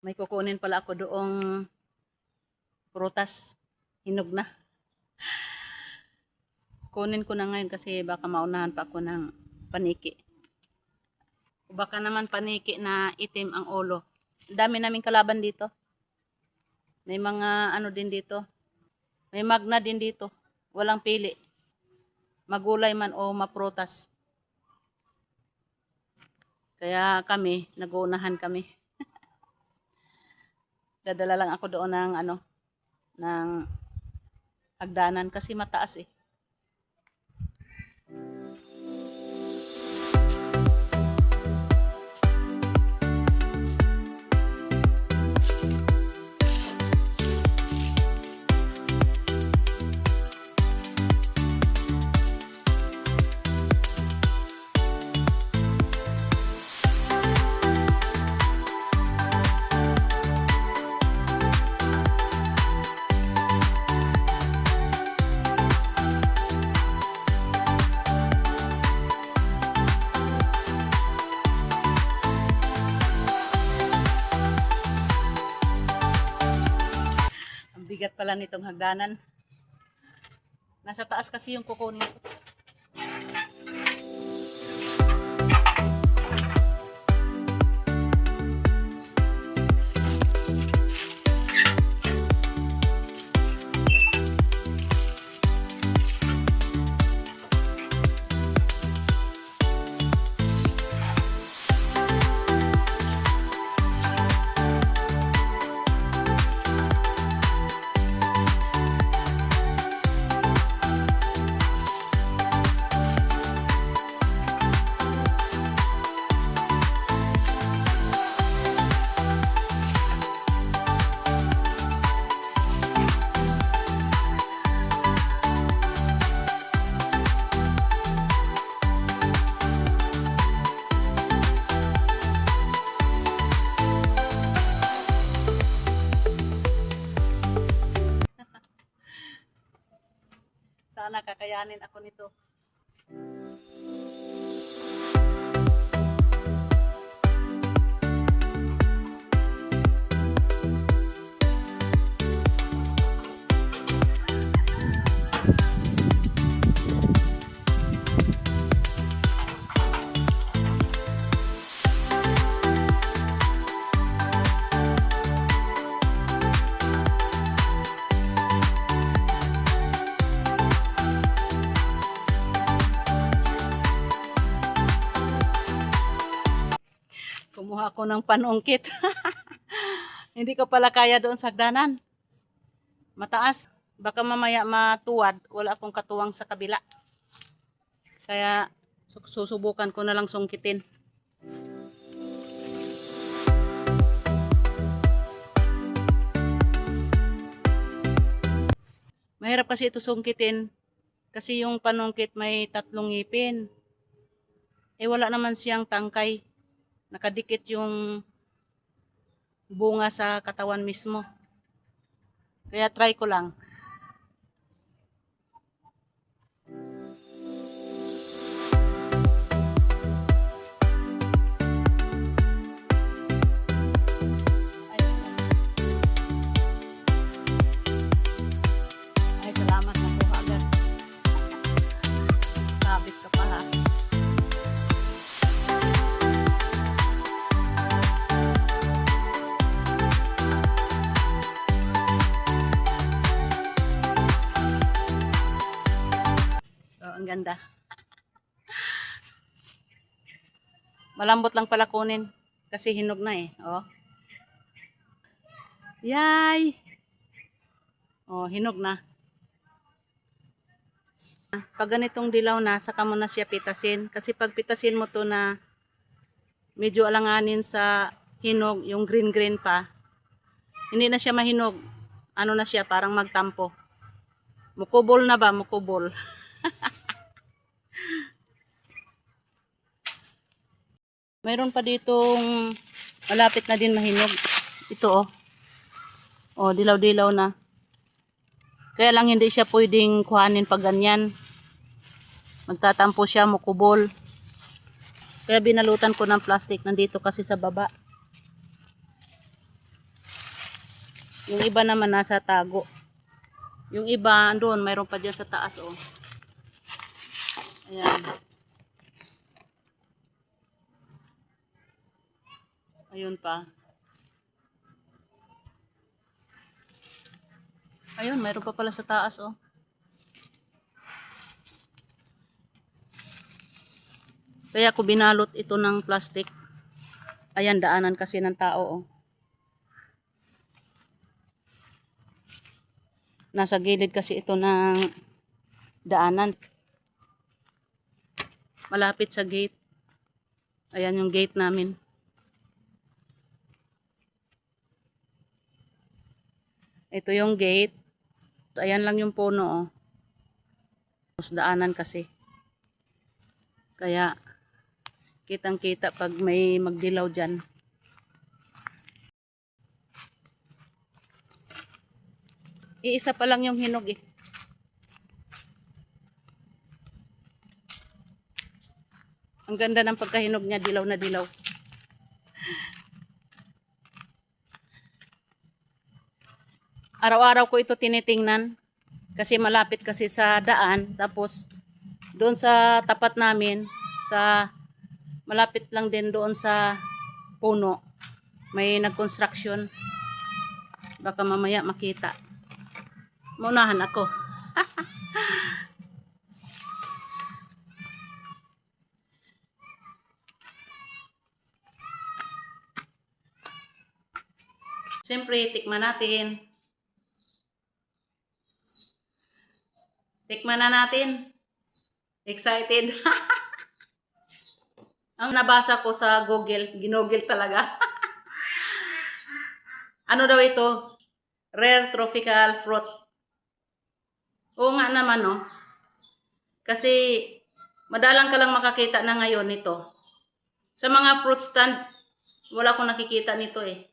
May kukunin pala ako doong prutas. Hinog na. Kunin ko na ngayon kasi baka maunahan pa ako ng paniki. Baka naman paniki na itim ang ulo. Dami naming kalaban dito. May mga ano din dito. May magna din dito. Walang pili. Magulay man o maprutas. Kaya kami, nag-uunahan kami. Dadala lang ako doon ng ng hagdanan kasi mataas eh. Bigat pala nitong hagdanan. Nasa taas kasi yung kukunin ko. Sana kakayanin ako nito. Kumuha ako ng panungkit. Hindi ko pala kaya doon sa hagdanan. Mataas. Baka mamaya matuwad. Wala akong katuwang sa kabila. Kaya susubukan ko na lang sungkitin. Mahirap kasi ito sungkitin. Kasi yung panungkit may 3 ngipin. Eh wala naman siyang tangkay. Nakadikit yung bunga sa katawan mismo. Kaya try ko lang. Ay, salamat na po agad. Sabit ka pa ha. Ang ganda. Malambot lang pala kunin kasi hinog na eh. Oh. Yay! Oh, hinog na. Pag ganitong dilaw na, saka mo na siya pitasin. Kasi pag pitasin mo to na medyo alanganin sa hinog, yung green-green pa, hindi na siya mahinog. Ano na siya, parang magtampo. Mukubol na ba? Mukubol. Mayroon pa ditong malapit na din mahinog. Ito oh. Oh, dilaw-dilaw na. Kaya lang hindi siya pwedeng kuhanin pag ganyan. Magtatampo siya, mukubol. Kaya binalutan ko ng plastic, nandito kasi sa baba. Yung iba naman nasa tago. Yung iba doon, mayroon pa dyan sa taas, oh. Ayan. Ayun pa. Ayun, mayroon pa pala sa taas, oh. Kaya ako binalot ito ng plastic. Ayan, daanan kasi ng tao, oh. Nasa gilid kasi ito ng daanan. Malapit sa gate. Ayan yung gate namin. Ito yung gate. Ayan lang yung puno, oh. Tapos daanan kasi. Kaya kitang-kita pag may magdilaw dyan. Iisa pa lang yung hinog, eh. Ang ganda ng pagkahinog niya, dilaw na dilaw. Araw-araw ko ito tinitingnan kasi malapit kasi sa daan. Tapos doon sa tapat namin, sa malapit lang din doon sa puno, may nag-construction. Baka mamaya makita. Maunahan ako. Siyempre, tikman natin. Tikman na natin. Excited. Ang nabasa ko sa Google, ginugol talaga. Ano daw ito? Rare tropical fruit. Oo nga naman, no? Kasi madalang ka lang makakita na ngayon nito. Sa mga fruit stand, wala akong nakikita nito, eh.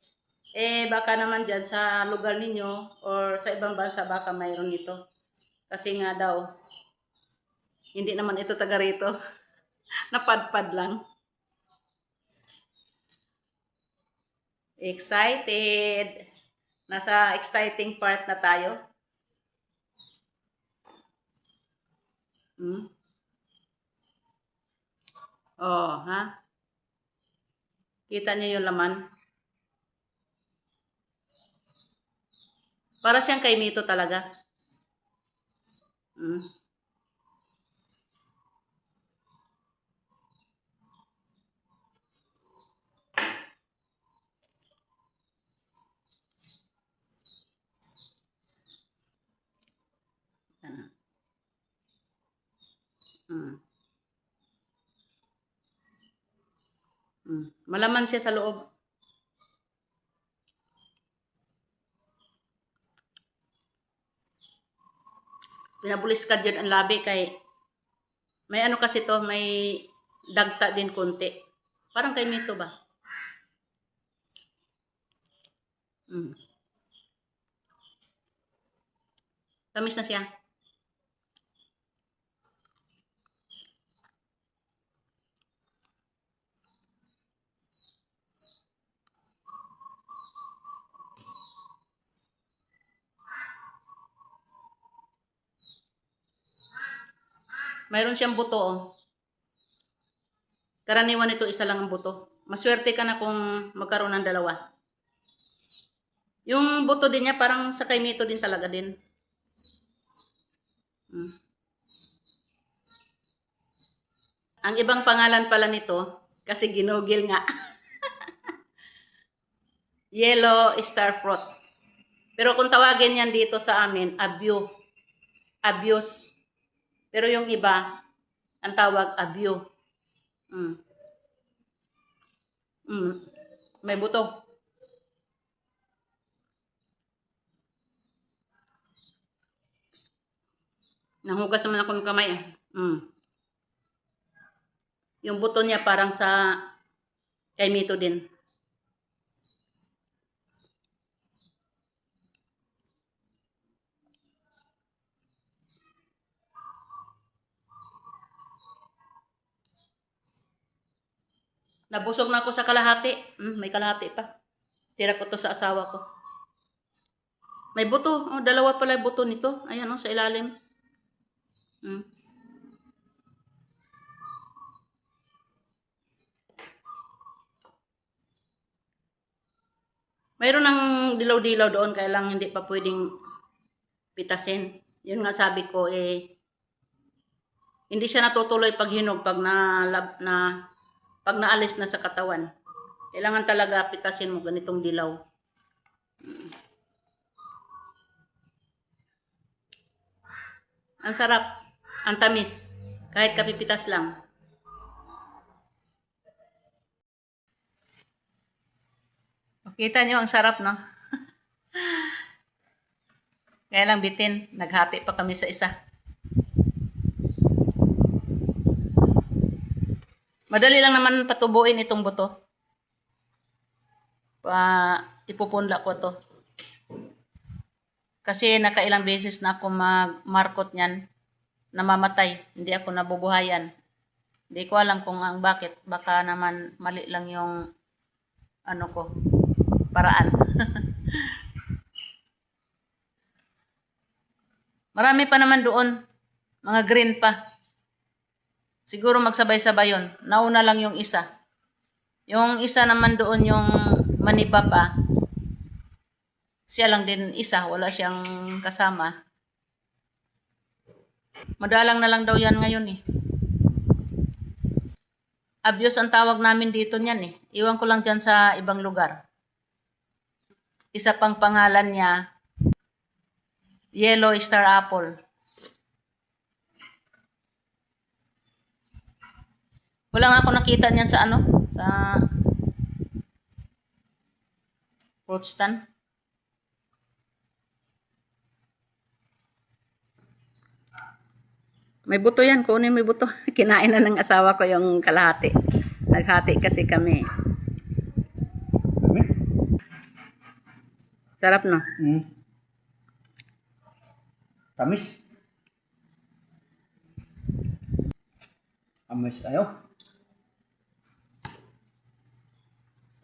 Baka naman dyan sa lugar ninyo or sa ibang bansa baka mayroon nito. Kasi nga daw, hindi naman ito taga rito. Napadpad lang. Excited! Nasa exciting part na tayo. Oh, ha? Kita niyo yung laman? Para siyang kay Mito talaga. Hmm. Hmm. Malaman siya sa loob. Pinabulis ka dyan ang labi kay may ano kasi to, may dagta din konti. Parang kay Mito ba? Tamis na siya. Mayroon siyang buto, oh. Karaniwan ito isa lang ang buto. Maswerte ka na kung magkaroon ng dalawa. Yung buto din niya parang sa kay Mito din talaga din. Ang ibang pangalan pala nito, kasi ginugil nga, yellow star fruit. Pero kung tawagin yan dito sa amin, abuse. Pero yung iba, ang tawag abyo. May buto. Nanghugas naman ako ng kamay. Yung buto niya parang sa kay Mito din. Nabusog na ako sa kalahati. May kalahati pa. Tira ko to sa asawa ko. May buto. Oh, dalawa pala yung buto nito. Ayan, oh, sa ilalim. Mayroon ng dilaw-dilaw doon, kaya lang hindi pa pwedeng pitasin. Yun nga sabi ko, hindi siya natutuloy pag hinog, pag naalis na sa katawan. Kailangan talaga pitasin mo ganitong dilaw. Ang sarap, ang tamis, kahit kapipitas lang. Kita nyo, ang sarap, no? Kaya lang bitin, naghati pa kami sa isa. Madali lang naman patubuin itong buto. Ipupunla ko to. Kasi nakailang beses na ako magmarkot niyan, namamatay. Hindi ako nabubuhayan. Hindi ko alam kung ang bakit. Baka naman mali lang yung paraan. Marami pa naman doon. Mga green pa. Siguro magsabay-sabay yun. Nauna lang yung isa. Yung isa naman doon yung maniba pa. Siya lang din isa. Wala siyang kasama. Madalang na lang daw yan ngayon eh. Abyos ang tawag namin dito niyan eh. Iwan ko lang dyan sa ibang lugar. Isa pang pangalan niya, Yellow Star Apple. Wala nga ako nakita niyan sa sa fruit stand. May buto yan, kunin may buto. Kinain na ng asawa ko yung kalahati. Naghati kasi kami. Sarap, no? Tamis. Amis ayo.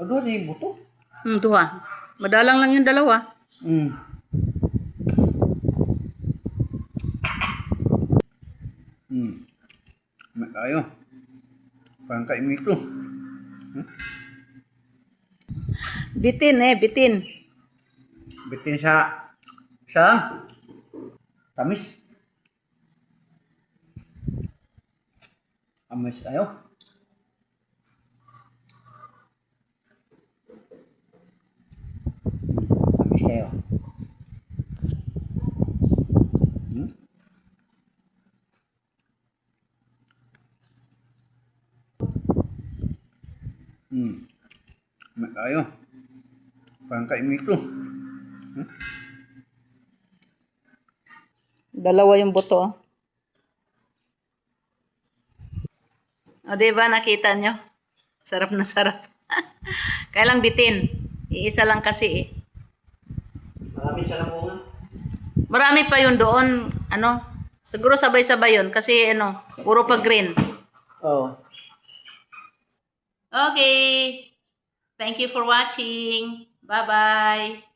Ano rin yung buto? Tuwa. Madalang lang yung dalawa. Amis ayo. Parang kaimito. Bitin bitin. Bitin sa tamis. Amis ayo. Amis kayo. Amis ayo. Parang kaimito. Dalawa yung buto. O, diba nakita nyo? Sarap na sarap. Kaya lang bitin. Iisa lang kasi eh. Marami siya na bunga. Marami pa yun doon. Siguro sabay-sabay yun. Kasi puro pa green. Oh. Okay. Thank you for watching. Bye-bye.